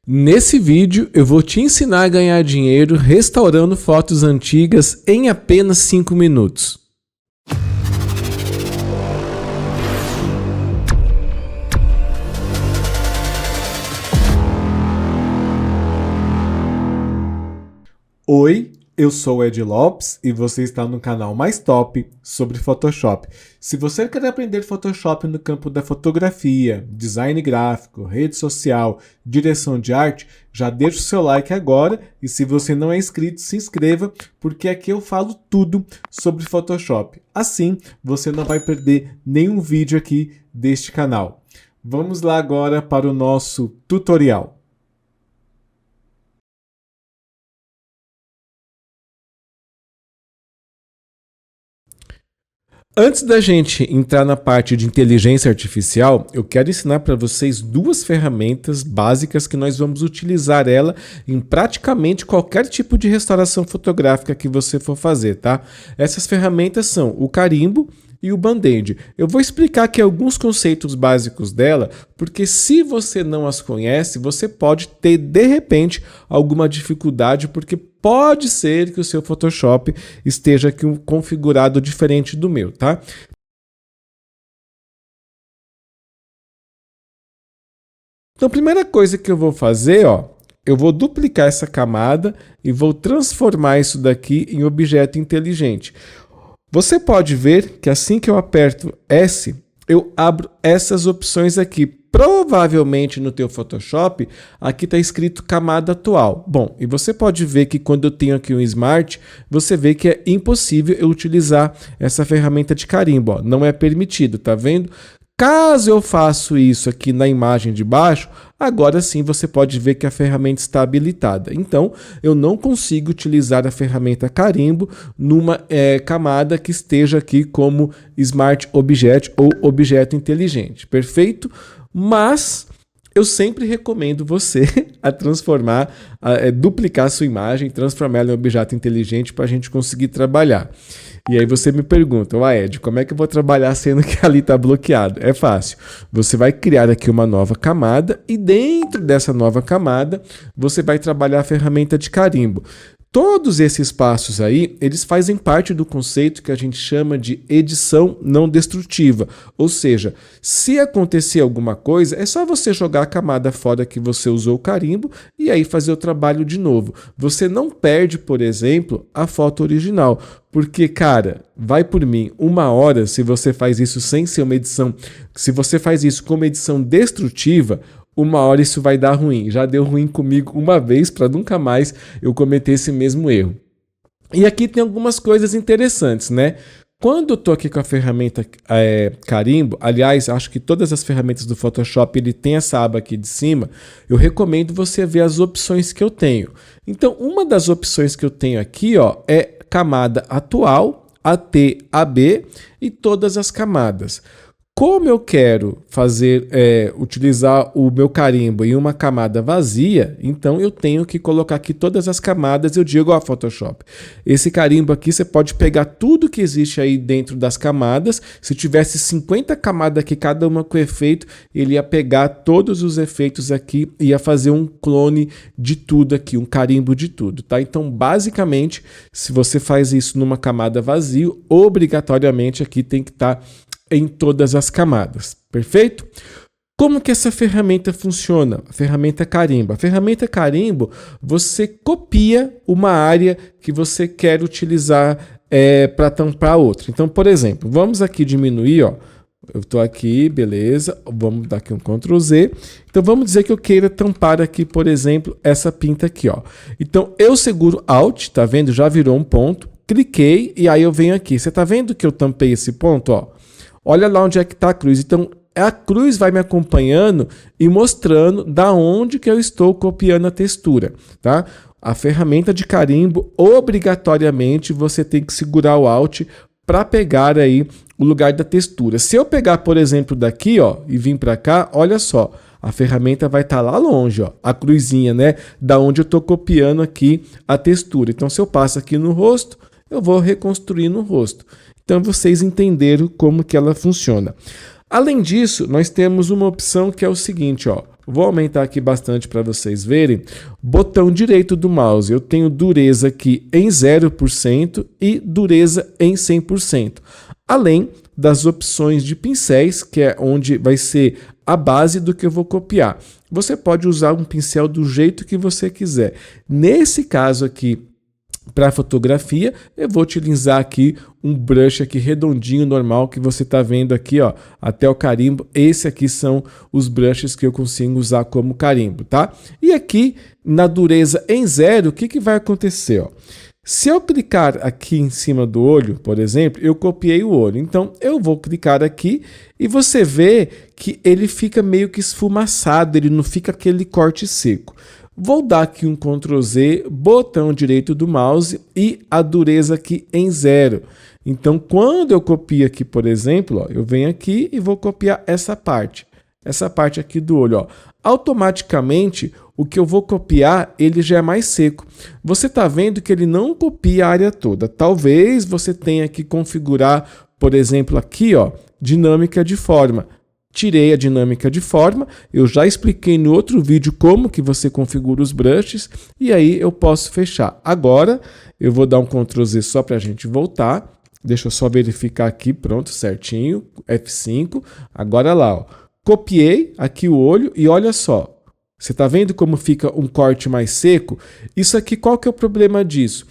Nesse vídeo eu vou te ensinar a ganhar dinheiro restaurando fotos antigas em apenas 5 minutos. Oi, eu sou o Ed Lopes e você está no canal mais top sobre Photoshop. Se você quer aprender Photoshop no campo da fotografia, design gráfico, rede social, direção de arte, já deixa o seu like agora e se você não é inscrito, se inscreva, porque aqui eu falo tudo sobre Photoshop. Assim, você não vai perder nenhum vídeo aqui deste canal. Vamos lá agora para o nosso tutorial. Antes da gente entrar na parte de inteligência artificial, eu quero ensinar para vocês duas ferramentas básicas que nós vamos utilizar ela em praticamente qualquer tipo de restauração fotográfica que você for fazer, tá? Essas ferramentas são o carimbo e o band-aid. Eu vou explicar aqui alguns conceitos básicos dela, porque se você não as conhece, você pode ter, de repente, alguma dificuldade, porque pode ser que o seu Photoshop esteja aqui configurado diferente do meu, tá? Então, a primeira coisa que eu vou fazer, eu vou duplicar essa camada e vou transformar isso daqui em objeto inteligente. Você pode ver que assim que eu aperto S, eu abro essas opções aqui. Provavelmente no teu Photoshop, aqui está escrito camada atual. Bom, e você pode ver que quando eu tenho aqui um Smart, você vê que é impossível eu utilizar essa ferramenta de carimbo. Não é permitido, tá vendo? Caso eu faça isso aqui na imagem de baixo, agora sim você pode ver que a ferramenta está habilitada. Então, eu não consigo utilizar a ferramenta carimbo numa camada que esteja aqui como Smart Object ou objeto inteligente. Perfeito? Mas eu sempre recomendo você a transformar, duplicar a sua imagem, transformar ela em objeto inteligente para a gente conseguir trabalhar. E aí você me pergunta, Ed, como é que eu vou trabalhar sendo que ali está bloqueado? É fácil. Você vai criar aqui uma nova camada e dentro dessa nova camada você vai trabalhar a ferramenta de carimbo. Todos esses passos aí, eles fazem parte do conceito que a gente chama de edição não destrutiva. Ou seja, se acontecer alguma coisa, é só você jogar a camada fora que você usou o carimbo e aí fazer o trabalho de novo. Você não perde, por exemplo, a foto original. Porque, cara, vai por mim, 1 hora, se você faz isso sem ser uma edição, se você faz isso como edição destrutiva, 1 hora isso vai dar ruim. Já deu ruim comigo uma vez para nunca mais eu cometer esse mesmo erro. E aqui tem algumas coisas interessantes, né? Quando eu estou aqui com a ferramenta carimbo, aliás, acho que todas as ferramentas do Photoshop ele tem essa aba aqui de cima, eu recomendo você ver as opções que eu tenho. Então, uma das opções que eu tenho aqui é camada atual, AT, AB e todas as camadas. Como eu quero utilizar o meu carimbo em uma camada vazia, então eu tenho que colocar aqui todas as camadas. Eu digo, Photoshop, esse carimbo aqui você pode pegar tudo que existe aí dentro das camadas. Se tivesse 50 camadas aqui, cada uma com efeito, ele ia pegar todos os efeitos aqui e ia fazer um clone de tudo aqui, um carimbo de tudo, tá? Então, basicamente, se você faz isso numa camada vazia, obrigatoriamente aqui tem que estar em todas as camadas, perfeito? Como que essa ferramenta funciona? A ferramenta carimbo. A ferramenta carimbo, você copia uma área que você quer utilizar para tampar outra. Então, por exemplo, vamos aqui diminuir, eu estou aqui, beleza, vamos dar aqui um Ctrl Z. Então, vamos dizer que eu queira tampar aqui, por exemplo, essa pinta aqui, Então, eu seguro Alt, tá vendo? Já virou um ponto, cliquei e aí eu venho aqui. Você tá vendo que eu tampei esse ponto, Olha lá onde é que está a cruz. Então, a cruz vai me acompanhando e mostrando da onde que eu estou copiando a textura, tá? A ferramenta de carimbo, obrigatoriamente, você tem que segurar o Alt para pegar aí o lugar da textura. Se eu pegar, por exemplo, daqui, e vir para cá, olha só, a ferramenta vai estar lá longe, a cruzinha, né? Da onde eu estou copiando aqui a textura. Então, se eu passo aqui no rosto, eu vou reconstruir no rosto. Então, vocês entenderam como que ela funciona. Além disso, nós temos uma opção que é o seguinte, ó. Vou aumentar aqui bastante para vocês verem. Botão direito do mouse, eu tenho dureza aqui em 0% e dureza em 100%. Além das opções de pincéis, que é onde vai ser a base do que eu vou copiar. Você pode usar um pincel do jeito que você quiser. Nesse caso aqui, para fotografia, eu vou utilizar aqui um brush aqui redondinho, normal, que você está vendo aqui, ó, até o carimbo. Esse aqui são os brushes que eu consigo usar como carimbo, tá? E aqui, na dureza em 0, o que, que vai acontecer, ó? Se eu clicar aqui em cima do olho, por exemplo, eu copiei o olho. Então, eu vou clicar aqui e você vê que ele fica meio que esfumaçado, ele não fica aquele corte seco. Vou dar aqui um Ctrl Z, botão direito do mouse e a dureza aqui em 0. Então, quando eu copio aqui, por exemplo, ó, eu venho aqui e vou copiar essa parte aqui do olho, ó. Automaticamente, o que eu vou copiar, ele já é mais seco. Você está vendo que ele não copia a área toda. Talvez você tenha que configurar, por exemplo, aqui, ó, dinâmica de forma. Tirei a dinâmica de forma, eu já expliquei no outro vídeo como que você configura os brushes e aí eu posso fechar. Agora eu vou dar um Ctrl Z só para a gente voltar. Deixa eu só verificar aqui, pronto, certinho, F5. Agora lá, ó, copiei aqui o olho e olha só. Você está vendo como fica um corte mais seco? Isso aqui, qual que é o problema disso?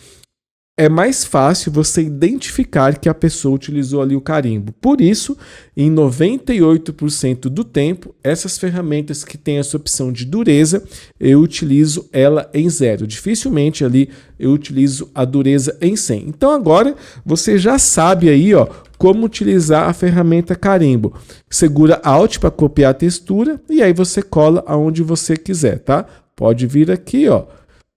É mais fácil você identificar que a pessoa utilizou ali o carimbo. Por isso, em 98% do tempo, essas ferramentas que têm essa opção de dureza, eu utilizo ela em 0. Dificilmente ali eu utilizo a dureza em 100. Então agora você já sabe aí, ó, como utilizar a ferramenta carimbo. Segura Alt para copiar a textura e aí você cola aonde você quiser, tá? Pode vir aqui, ó.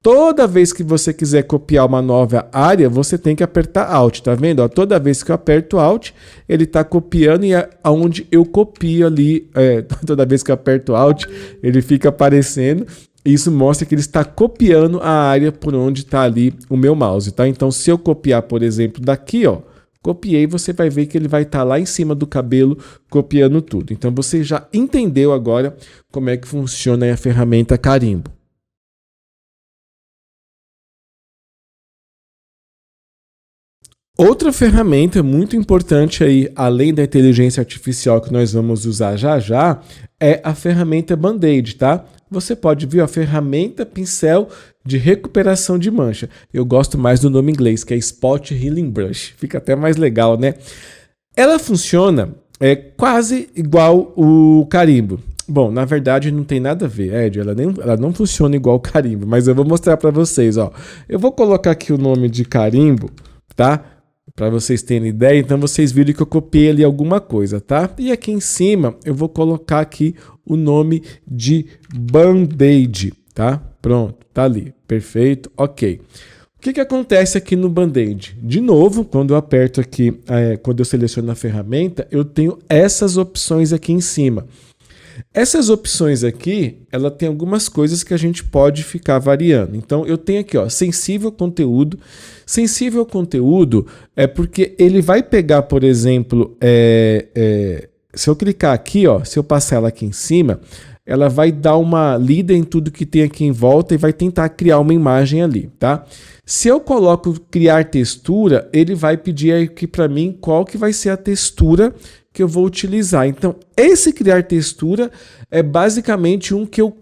Toda vez que você quiser copiar uma nova área, você tem que apertar Alt, tá vendo? Ó, toda vez que eu aperto Alt, ele está copiando e aonde eu copio ali, toda vez que eu aperto Alt, ele fica aparecendo. Isso mostra que ele está copiando a área por onde está ali o meu mouse, tá? Então, se eu copiar, por exemplo, daqui, ó, copiei, você vai ver que ele vai estar lá em cima do cabelo copiando tudo. Então, você já entendeu agora como é que funciona a ferramenta carimbo. Outra ferramenta muito importante aí, além da inteligência artificial que nós vamos usar já já, é a ferramenta Band-Aid, tá? Você pode ver a ferramenta pincel de recuperação de mancha. Eu gosto mais do nome inglês, que é Spot Healing Brush. Fica até mais legal, né? Ela funciona quase igual o carimbo. Bom, na verdade não tem nada a ver, Ed, ela não funciona igual o carimbo, mas eu vou mostrar para vocês, ó. Eu vou colocar aqui o nome de carimbo, tá? Para vocês terem ideia, então vocês viram que eu copiei ali alguma coisa, tá? E aqui em cima eu vou colocar aqui o nome de Band-Aid, tá? Pronto, tá ali, perfeito, ok. O que acontece aqui no Band-Aid? De novo, quando eu aperto aqui, quando eu seleciono a ferramenta, eu tenho essas opções aqui em cima. Essas opções aqui, ela tem algumas coisas que a gente pode ficar variando. Então, eu tenho aqui, ó, sensível ao conteúdo. Sensível ao conteúdo é porque ele vai pegar, por exemplo, se eu clicar aqui, ó, se eu passar ela aqui em cima, ela vai dar uma lida em tudo que tem aqui em volta e vai tentar criar uma imagem ali, tá? Se eu coloco criar textura, ele vai pedir aqui para mim qual que vai ser a textura que eu vou utilizar. Então, esse criar textura é basicamente um que eu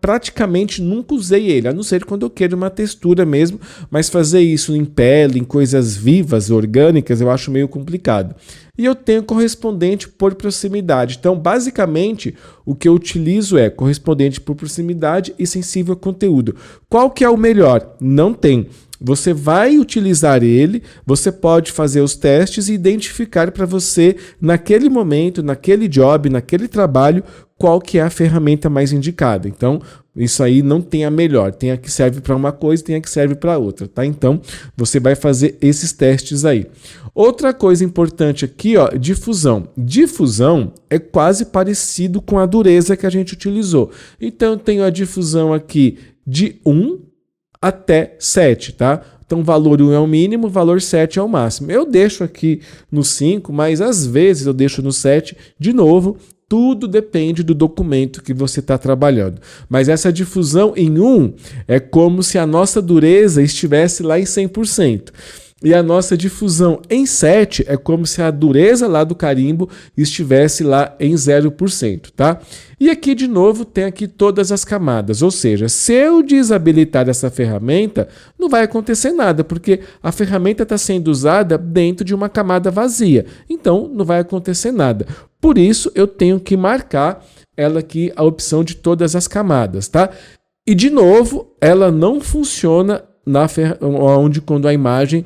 praticamente nunca usei ele, a não ser quando eu quero uma textura mesmo, mas fazer isso em pele, em coisas vivas, orgânicas, eu acho meio complicado. E eu tenho correspondente por proximidade. Então, basicamente, o que eu utilizo é correspondente por proximidade e sensível ao conteúdo. Qual que é o melhor? Não tem. Você vai utilizar ele, você pode fazer os testes e identificar para você, naquele momento, naquele job, naquele trabalho, qual que é a ferramenta mais indicada. Então, isso aí não tem a melhor. Tem a que serve para uma coisa, tem a que serve para outra, tá? Então, você vai fazer esses testes aí. Outra coisa importante aqui, ó, difusão. Difusão é quase parecido com a dureza que a gente utilizou. Então, eu tenho a difusão aqui de 1 até 7, tá? Então, valor 1 é o mínimo, valor 7 é o máximo. Eu deixo aqui no 5, mas às vezes eu deixo no 7 de novo. Tudo depende do documento que você está trabalhando. Mas essa difusão em 1 é como se a nossa dureza estivesse lá em 100%. E a nossa difusão em 7 é como se a dureza lá do carimbo estivesse lá em 0%, tá? E aqui, de novo, tem aqui todas as camadas. Ou seja, se eu desabilitar essa ferramenta, não vai acontecer nada, porque a ferramenta está sendo usada dentro de uma camada vazia. Então, não vai acontecer nada. Por isso, eu tenho que marcar ela aqui, a opção de todas as camadas, tá? E, de novo, ela não funciona onde quando a imagem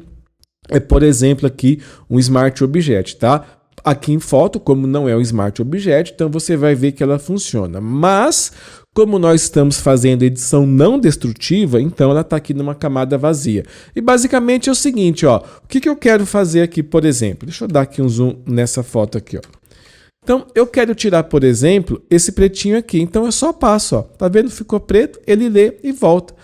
é, por exemplo, aqui um Smart Object, tá? Aqui em foto, como não é um Smart Object, então você vai ver que ela funciona. Mas, como nós estamos fazendo edição não destrutiva, então ela está aqui numa camada vazia. E basicamente é o seguinte, ó, o que eu quero fazer aqui, por exemplo? Deixa eu dar aqui um zoom nessa foto aqui, ó. Então, eu quero tirar, por exemplo, esse pretinho aqui. Então, eu só passo, ó. Tá vendo? Ficou preto, ele lê e volta.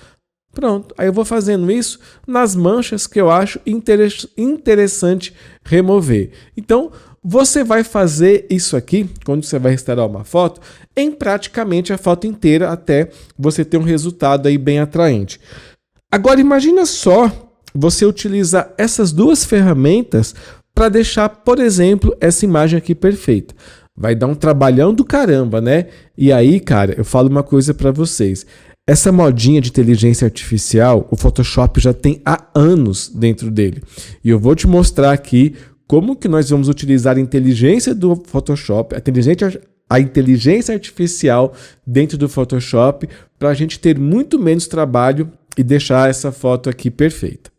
Pronto, aí eu vou fazendo isso nas manchas que eu acho interessante remover. Então, você vai fazer isso aqui, quando você vai restaurar uma foto, em praticamente a foto inteira, até você ter um resultado aí bem atraente. Agora, imagina só você utilizar essas duas ferramentas para deixar, por exemplo, essa imagem aqui perfeita. Vai dar um trabalhão do caramba, né? E aí, cara, eu falo uma coisa para vocês. Essa modinha de inteligência artificial, o Photoshop já tem há anos dentro dele. E eu vou te mostrar aqui como que nós vamos utilizar a inteligência do Photoshop, a inteligência artificial dentro do Photoshop, para a gente ter muito menos trabalho e deixar essa foto aqui perfeita.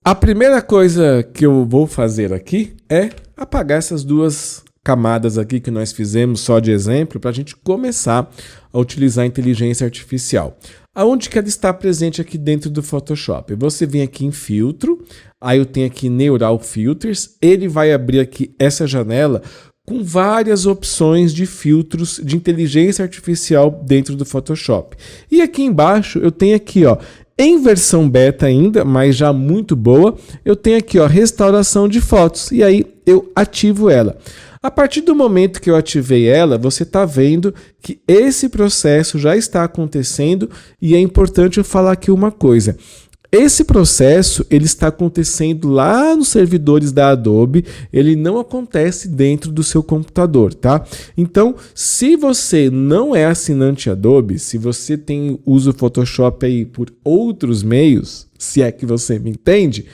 A primeira coisa que eu vou fazer aqui é apagar essas duas camadas aqui que nós fizemos só de exemplo para a gente começar a utilizar a inteligência artificial. Aonde que ela está presente aqui dentro do Photoshop? Você vem aqui em filtro, aí eu tenho aqui Neural Filters, ele vai abrir aqui essa janela com várias opções de filtros de inteligência artificial dentro do Photoshop. E aqui embaixo eu tenho aqui, ó, em versão beta ainda, mas já muito boa, eu tenho aqui, ó, restauração de fotos, e aí eu ativo ela. A partir do momento que eu ativei ela, você está vendo que esse processo já está acontecendo e é importante eu falar aqui uma coisa. Esse processo ele está acontecendo lá nos servidores da Adobe, ele não acontece dentro do seu computador, tá? Então, se você não é assinante Adobe, se você usa o Photoshop aí por outros meios, se é que você me entende,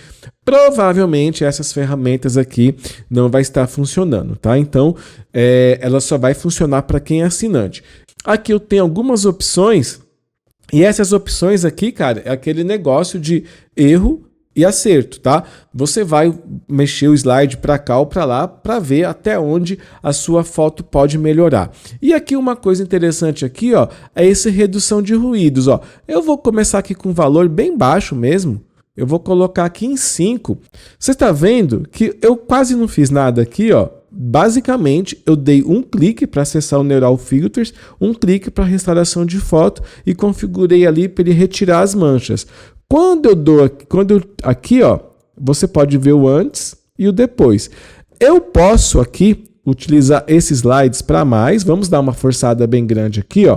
provavelmente essas ferramentas aqui não vai estar funcionando, tá? Então, ela só vai funcionar para quem é assinante. Aqui eu tenho algumas opções. E essas opções aqui, cara, é aquele negócio de erro e acerto, tá? Você vai mexer o slide para cá ou para lá para ver até onde a sua foto pode melhorar. E aqui uma coisa interessante aqui, ó, é essa redução de ruídos, ó. Eu vou começar aqui com um valor bem baixo mesmo. Eu vou colocar aqui em 5. Você está vendo que eu quase não fiz nada aqui, ó. Basicamente, eu dei um clique para acessar o Neural Filters, um clique para restauração de foto e configurei ali para ele retirar as manchas. Aqui, ó, você pode ver o antes e o depois. Eu posso aqui utilizar esses slides para mais. Vamos dar uma forçada bem grande aqui, ó.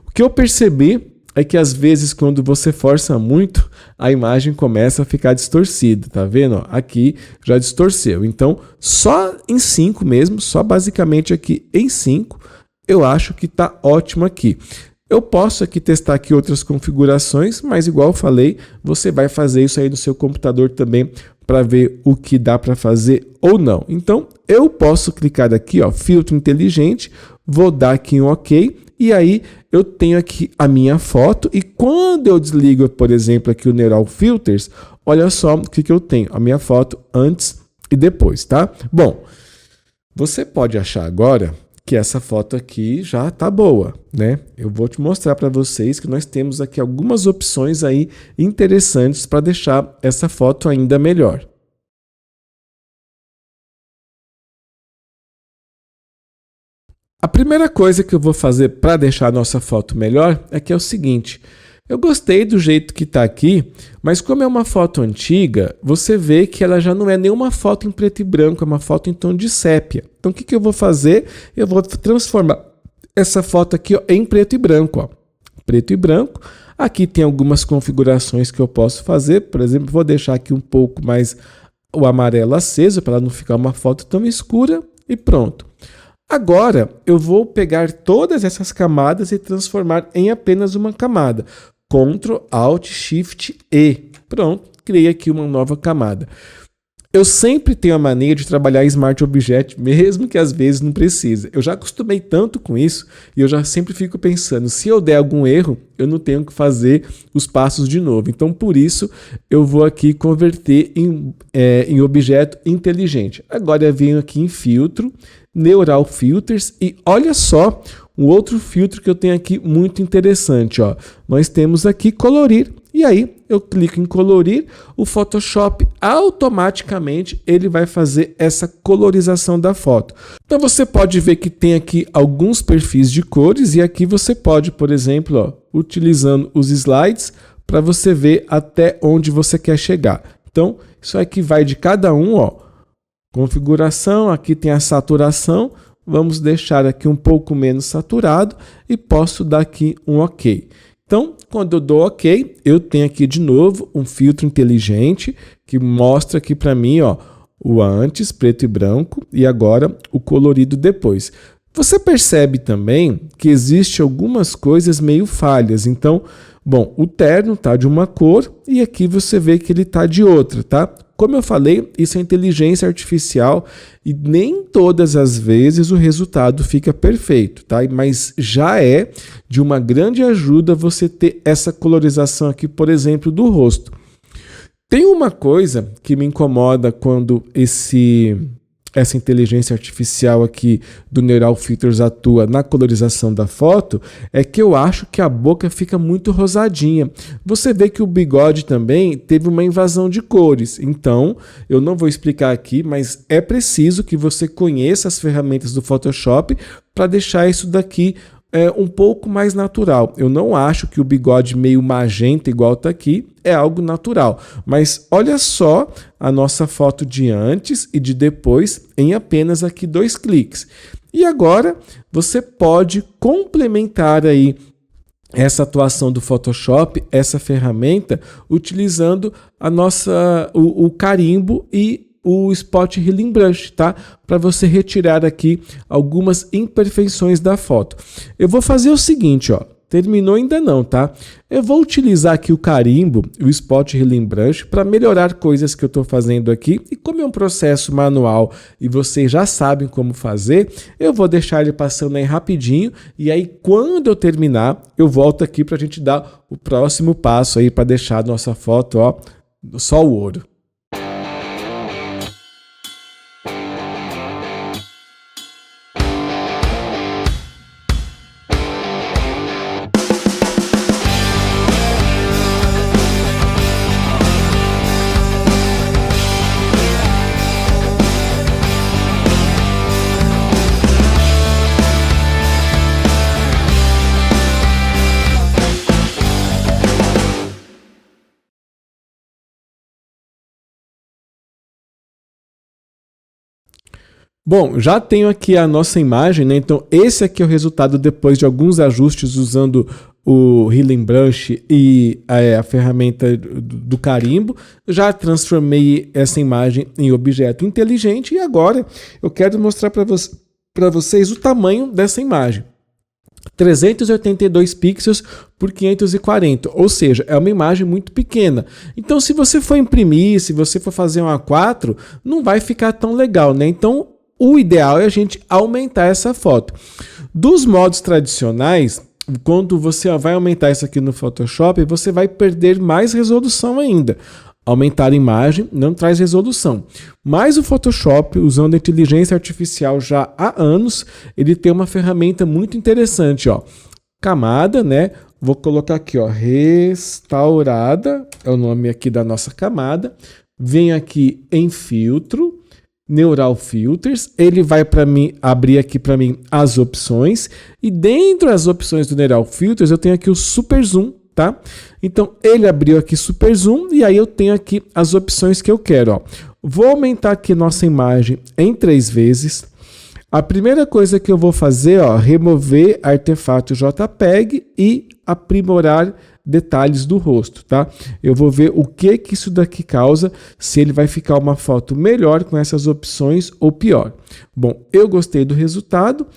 O que eu percebi é que às vezes quando você força muito, a imagem começa a ficar distorcida, tá vendo? Aqui já distorceu. Então, só em 5 mesmo, só basicamente aqui em 5, eu acho que tá ótimo aqui. Eu posso aqui testar aqui outras configurações, mas igual eu falei, você vai fazer isso aí no seu computador também para ver o que dá para fazer ou não. Então, eu posso clicar aqui, ó, filtro inteligente, vou dar aqui um OK, e aí eu tenho aqui a minha foto, e quando eu desligo, por exemplo, aqui o Neural Filters, olha só o que eu tenho, a minha foto antes e depois, tá? Bom, você pode achar agora que essa foto aqui já tá boa, né? Eu vou te mostrar para vocês que nós temos aqui algumas opções aí interessantes para deixar essa foto ainda melhor. A primeira coisa que eu vou fazer para deixar a nossa foto melhor é que é o seguinte: eu gostei do jeito que está aqui, mas como é uma foto antiga, você vê que ela já não é nenhuma foto em preto e branco, é uma foto em tom de sépia. Então o que eu vou fazer? Eu vou transformar essa foto aqui, ó, em preto e branco. Ó. Preto e branco. Aqui tem algumas configurações que eu posso fazer. Por exemplo, vou deixar aqui um pouco mais o amarelo aceso para ela não ficar uma foto tão escura e pronto. Agora eu vou pegar todas essas camadas e transformar em apenas uma camada. Ctrl, Alt, Shift, E. Pronto, criei aqui uma nova camada. Eu sempre tenho a mania de trabalhar em Smart Object, mesmo que às vezes não precise. Eu já acostumei tanto com isso e eu já sempre fico pensando, se eu der algum erro, eu não tenho que fazer os passos de novo. Então, por isso, eu vou aqui converter em objeto inteligente. Agora eu venho aqui em filtro, Neural Filters e olha só um outro filtro que eu tenho aqui muito interessante. Ó. Nós temos aqui colorir. E aí, eu clico em colorir, o Photoshop automaticamente ele vai fazer essa colorização da foto. Então você pode ver que tem aqui alguns perfis de cores e aqui você pode, por exemplo, ó, utilizando os slides para você ver até onde você quer chegar. Então, isso aqui vai de cada um, ó. Configuração, aqui tem a saturação, vamos deixar aqui um pouco menos saturado e posso dar aqui um OK. Então, quando eu dou OK, eu tenho aqui de novo um filtro inteligente que mostra aqui para mim, ó, o antes, preto e branco, e agora o colorido depois. Você percebe também que existe algumas coisas meio falhas. Então, bom, o terno tá de uma cor e aqui você vê que ele tá de outra, tá? Como eu falei, isso é inteligência artificial e nem todas as vezes o resultado fica perfeito, tá? Mas já é de uma grande ajuda você ter essa colorização aqui, por exemplo, do rosto. Tem uma coisa que me incomoda quando essa inteligência artificial aqui do Neural Filters atua na colorização da foto, é que eu acho que a boca fica muito rosadinha. Você vê que o bigode também teve uma invasão de cores. Então, eu não vou explicar aqui, mas é preciso que você conheça as ferramentas do Photoshop para deixar isso daqui um pouco mais natural. Eu não acho que o bigode meio magenta igual está aqui é algo natural, mas olha só a nossa foto de antes e de depois em apenas aqui 2 cliques. E agora você pode complementar aí essa atuação do Photoshop, essa ferramenta, utilizando o carimbo e o Spot Healing Brush, tá? Para você retirar aqui algumas imperfeições da foto. Eu vou fazer o seguinte, ó. Terminou ainda não, tá? Eu vou utilizar aqui o carimbo, o Spot Healing Brush, para melhorar coisas que eu estou fazendo aqui. E como é um processo manual e vocês já sabem como fazer, eu vou deixar ele passando aí rapidinho. E aí, quando eu terminar, eu volto aqui para a gente dar o próximo passo aí para deixar a nossa foto, ó, só o ouro. Bom, já tenho aqui a nossa imagem, né? Então esse aqui é o resultado depois de alguns ajustes usando o Healing Brush e a ferramenta do carimbo. Já transformei essa imagem em objeto inteligente e agora eu quero mostrar para vocês o tamanho dessa imagem. 382 pixels por 540, ou seja, é uma imagem muito pequena. Então, se você for imprimir, se você for fazer um A4, não vai ficar tão legal, né? Então, o ideal é a gente aumentar essa foto. Dos modos tradicionais, quando você vai aumentar isso aqui no Photoshop, você vai perder mais resolução ainda. Aumentar a imagem não traz resolução. Mas o Photoshop, usando a inteligência artificial já há anos, ele tem uma ferramenta muito interessante, ó. Camada, né? Vou colocar aqui, ó, restaurada, é o nome aqui da nossa camada. Venho aqui em filtro, Neural Filters, ele vai para mim abrir aqui para mim as opções, e dentro das opções do Neural Filters eu tenho aqui o Super Zoom, tá? Então ele abriu aqui Super Zoom e aí eu tenho aqui as opções que eu quero, ó. Vou aumentar aqui nossa imagem em 3 vezes. A primeira coisa que eu vou fazer, ó, remover artefato JPEG e aprimorar detalhes do rosto, tá? Eu vou ver o que isso daqui causa, se ele vai ficar uma foto melhor com essas opções ou pior. Bom, eu gostei do resultado.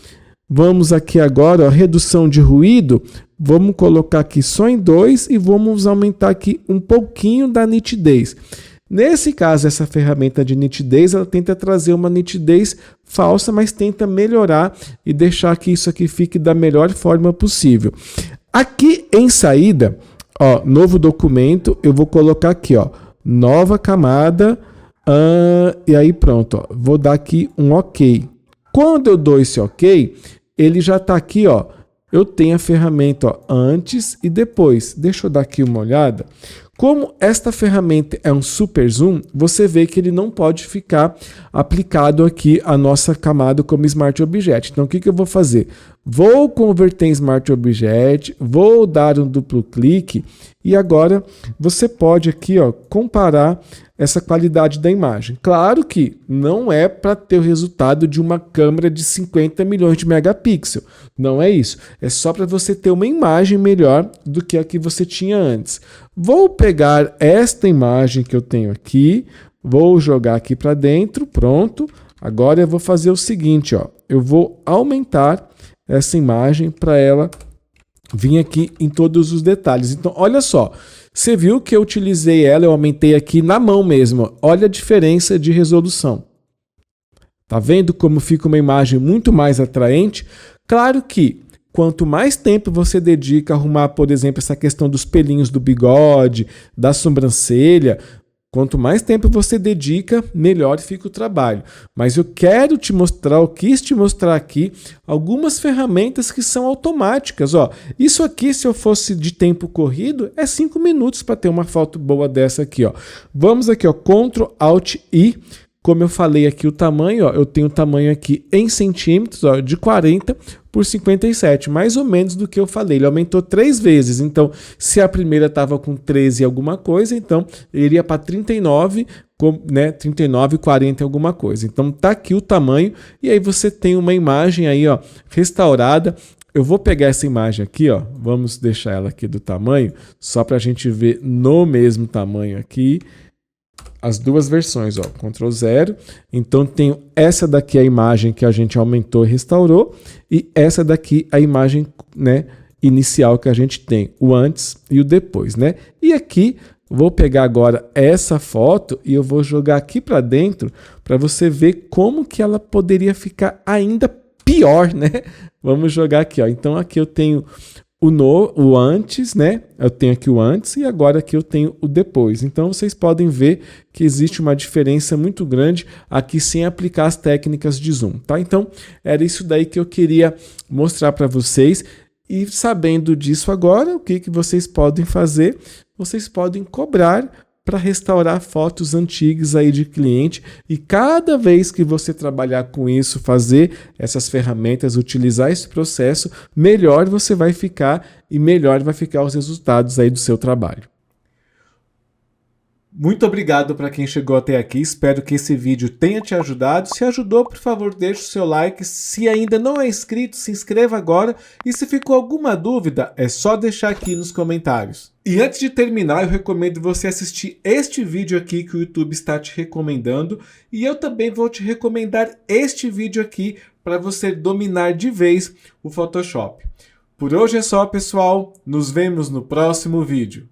Vamos aqui agora, ó, redução de ruído, vamos colocar aqui só em 2 e vamos aumentar aqui um pouquinho da nitidez. Nesse caso, essa ferramenta de nitidez, ela tenta trazer uma nitidez falsa, mas tenta melhorar e deixar que isso aqui fique da melhor forma possível. Aqui em saída, ó, novo documento, eu vou colocar aqui, ó, nova camada, e aí pronto, ó, vou dar aqui um OK. Quando eu dou esse OK, ele já está aqui, ó, eu tenho a ferramenta, ó, antes e depois. Deixa eu dar aqui uma olhada. Como esta ferramenta é um super zoom, você vê que ele não pode ficar aplicado aqui a nossa camada como Smart Object. Então, o que eu vou fazer? Vou converter em Smart Object, vou dar um duplo clique e agora você pode aqui, ó, comparar essa qualidade da imagem. Claro que não é para ter o resultado de uma câmera de 50 milhões de megapixels. Não é isso. É só para você ter uma imagem melhor do que a que você tinha antes. Vou pegar esta imagem que eu tenho aqui, vou jogar aqui para dentro, pronto. Agora eu vou fazer o seguinte, ó, eu vou aumentar essa imagem para ela vir aqui em todos os detalhes. Então, olha só, você viu que eu utilizei ela, eu aumentei aqui na mão mesmo. Olha a diferença de resolução. Tá vendo como fica uma imagem muito mais atraente? Claro que quanto mais tempo você dedica a arrumar, por exemplo, essa questão dos pelinhos do bigode, da sobrancelha, quanto mais tempo você dedica, melhor fica o trabalho. Mas eu quero te mostrar, eu quis te mostrar aqui algumas ferramentas que são automáticas. Ó, isso aqui, se eu fosse de tempo corrido, é 5 minutos para ter uma foto boa dessa aqui. Ó. Vamos aqui, ó, Ctrl Alt I. Como eu falei aqui o tamanho, ó, eu tenho o tamanho aqui em centímetros, ó, de 40 por 57, mais ou menos do que eu falei. Ele aumentou 3 vezes, então se a primeira estava com 13 alguma coisa, então ele iria para 39, né, 39, 40 alguma coisa. Então tá aqui o tamanho e aí você tem uma imagem aí, ó, restaurada. Eu vou pegar essa imagem aqui, ó, vamos deixar ela aqui do tamanho, só para a gente ver no mesmo tamanho aqui. As duas versões, ó, Ctrl 0. Então, tenho essa daqui, a imagem que a gente aumentou e restaurou, e essa daqui, a imagem, né, inicial que a gente tem, o antes e o depois, né? E aqui, vou pegar agora essa foto e eu vou jogar aqui para dentro para você ver como que ela poderia ficar ainda pior, né? Vamos jogar aqui, ó. Então, aqui eu tenho o antes, né? Eu tenho aqui o antes e agora aqui eu tenho o depois. Então vocês podem ver que existe uma diferença muito grande aqui sem aplicar as técnicas de zoom, tá? Então era isso daí que eu queria mostrar para vocês. E sabendo disso agora, o que vocês podem fazer? Vocês podem cobrar para restaurar fotos antigas aí de cliente, e cada vez que você trabalhar com isso, fazer essas ferramentas, utilizar esse processo, melhor você vai ficar e melhor vai ficar os resultados aí do seu trabalho. Muito obrigado para quem chegou até aqui, espero que esse vídeo tenha te ajudado. Se ajudou, por favor, deixe o seu like. Se ainda não é inscrito, se inscreva agora. E se ficou alguma dúvida, é só deixar aqui nos comentários. E antes de terminar, eu recomendo você assistir este vídeo aqui que o YouTube está te recomendando. E eu também vou te recomendar este vídeo aqui para você dominar de vez o Photoshop. Por hoje é só, pessoal. Nos vemos no próximo vídeo.